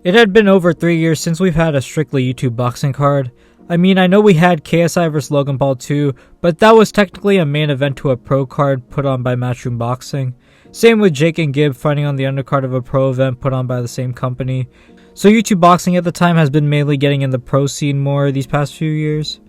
It had been over 3 years since we've had a strictly YouTube boxing card. I mean, I know we had KSI vs Logan Paul too, but that was technically a main event to a pro card put on by Matchroom Boxing. Same with Jake and Gib fighting on the undercard of a pro event put on by the same company. So YouTube boxing at the time has been mainly getting in the pro scene more these past few years.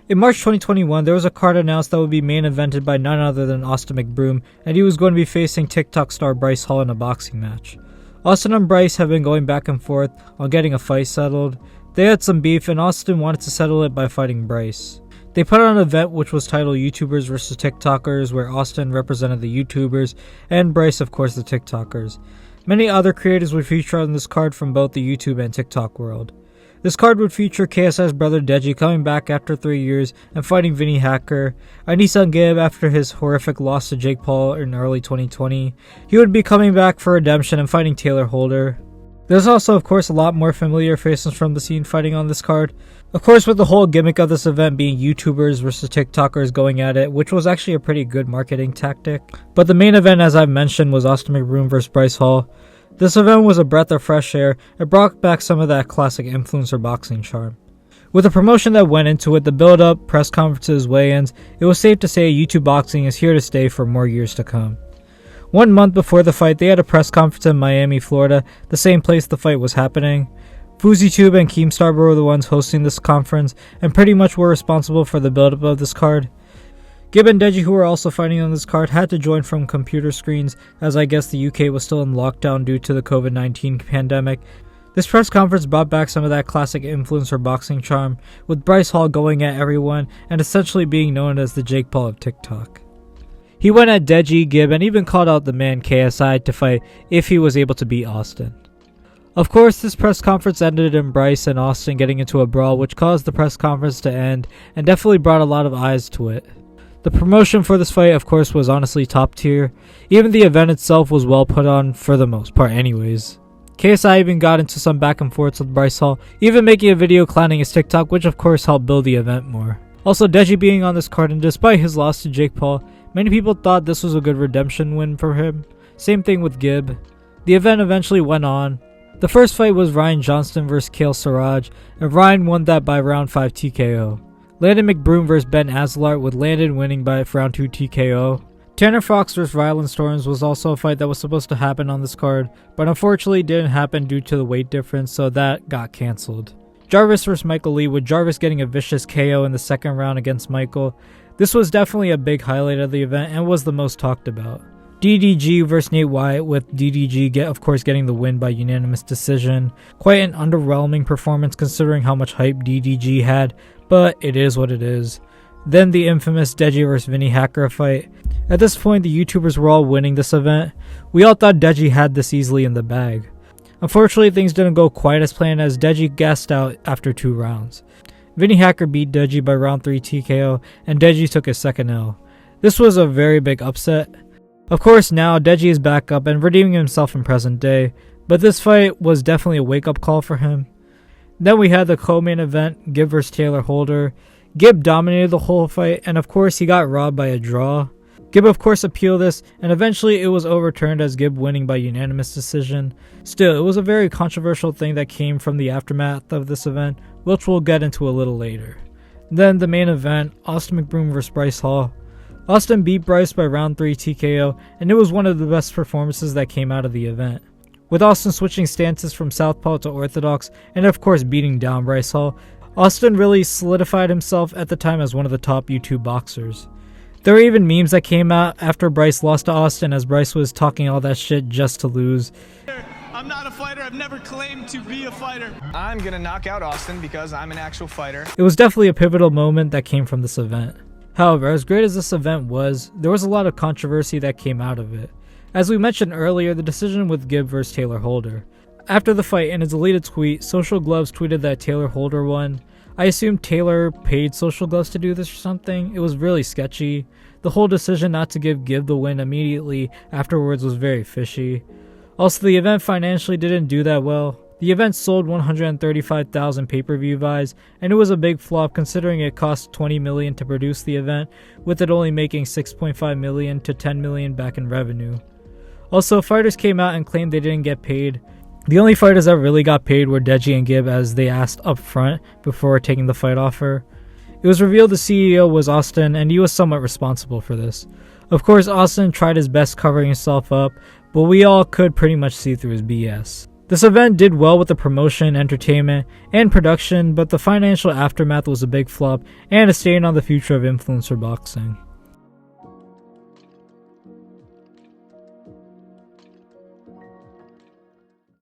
In March 2021, there was a card announced that would be main evented by none other than Austin McBroom, and he was going to be facing TikTok star Bryce Hall in a boxing match. Austin and Bryce have been going back and forth on getting a fight settled. They had some beef and Austin wanted to settle it by fighting Bryce. They put on an event which was titled YouTubers vs TikTokers, where Austin represented the YouTubers and Bryce of course the TikTokers. Many other creators would feature on this card from both the YouTube and TikTok world. This card would feature KSI's brother Deji coming back after 3 years and fighting Vinny Hacker, Anisan Gib after his horrific loss to Jake Paul in early 2020. He would be coming back for redemption and fighting Taylor Holder. There's also of course a lot more familiar faces from the scene fighting on this card. Of course, with the whole gimmick of this event being YouTubers versus TikTokers going at it, which was actually a pretty good marketing tactic. But the main event, as I've mentioned, was Austin McBroom vs Bryce Hall. This event was a breath of fresh air. It brought back some of that classic influencer boxing charm. With the promotion that went into it, the build-up, press conferences, weigh-ins, it was safe to say YouTube boxing is here to stay for more years to come. 1 month before the fight, they had a press conference in Miami, Florida, the same place the fight was happening. FoozyTube and Keemstar were the ones hosting this conference, and pretty much were responsible for the build-up of this card. Gib and Deji, who were also fighting on this card, had to join from computer screens, as I guess the UK was still in lockdown due to the COVID-19 pandemic. This press conference brought back some of that classic influencer boxing charm, with Bryce Hall going at everyone and essentially being known as the Jake Paul of TikTok. He went at Deji, Gib, and even called out the man KSI to fight if he was able to beat Austin. Of course, this press conference ended in Bryce and Austin getting into a brawl, which caused the press conference to end and definitely brought a lot of eyes to it. The promotion for this fight, of course, was honestly top tier. Even the event itself was well put on, for the most part anyways. KSI even got into some back and forths with Bryce Hall, even making a video clowning his TikTok, which of course helped build the event more. Also, Deji being on this card, and despite his loss to Jake Paul, many people thought this was a good redemption win for him. Same thing with Gib. The event eventually went on. The first fight was Ryan Johnston vs Kale Siraj, and Ryan won that by round 5 TKO. Landon McBroom vs Ben Azelart, with Landon winning by round 2 TKO. Tanner Fox vs Rylan Storms was also a fight that was supposed to happen on this card, but unfortunately didn't happen due to the weight difference, so that got cancelled. Jarvis vs Michael Lee, with Jarvis getting a vicious KO in the second round against Michael. This was definitely a big highlight of the event and was the most talked about. DDG vs Nate Wyatt, with DDG of course getting the win by unanimous decision. Quite an underwhelming performance considering how much hype DDG had, but it is what it is. Then the infamous Deji vs Vinny Hacker fight. At this point, the YouTubers were all winning this event. We all thought Deji had this easily in the bag. Unfortunately, things didn't go quite as planned, as Deji gassed out after 2 rounds. Vinny Hacker beat Deji by round 3 TKO, and Deji took his second L. This was a very big upset. Of course, now Deji is back up and redeeming himself in present day, but this fight was definitely a wake-up call for him. Then we had the co-main event, Gib vs Taylor Holder. Gib dominated the whole fight, and of course he got robbed by a draw. Gib of course appealed this, and eventually it was overturned as Gib winning by unanimous decision. Still, it was a very controversial thing that came from the aftermath of this event, which we'll get into a little later. Then the main event, Austin McBroom vs Bryce Hall. Austin beat Bryce by round 3 TKO, and it was one of the best performances that came out of the event. With Austin switching stances from southpaw to orthodox, and of course beating down Bryce Hall, Austin really solidified himself at the time as one of the top YouTube boxers. There were even memes that came out after Bryce lost to Austin, as Bryce was talking all that shit just to lose. I'm not a fighter, I've never claimed to be a fighter. I'm gonna knock out Austin because I'm an actual fighter. It was definitely a pivotal moment that came from this event. However, as great as this event was, there was a lot of controversy that came out of it. As we mentioned earlier, the decision with Gib vs Taylor Holder. After the fight, in a deleted tweet, Social Gloves tweeted that Taylor Holder won. I assume Taylor paid Social Gloves to do this or something. It was really sketchy. The whole decision not to give Gib the win immediately afterwards was very fishy. Also, the event financially didn't do that well. The event sold 135,000 pay-per-view buys, and it was a big flop considering it cost $20 million to produce the event, with it only making $6.5 million to $10 million back in revenue. Also, fighters came out and claimed they didn't get paid. The only fighters that really got paid were Deji and Gibb, as they asked up front before taking the fight offer. It was revealed the CEO was Austin, and he was somewhat responsible for this. Of course, Austin tried his best covering himself up, but we all could pretty much see through his BS. This event did well with the promotion, entertainment, and production, but the financial aftermath was a big flop and a stain on the future of influencer boxing.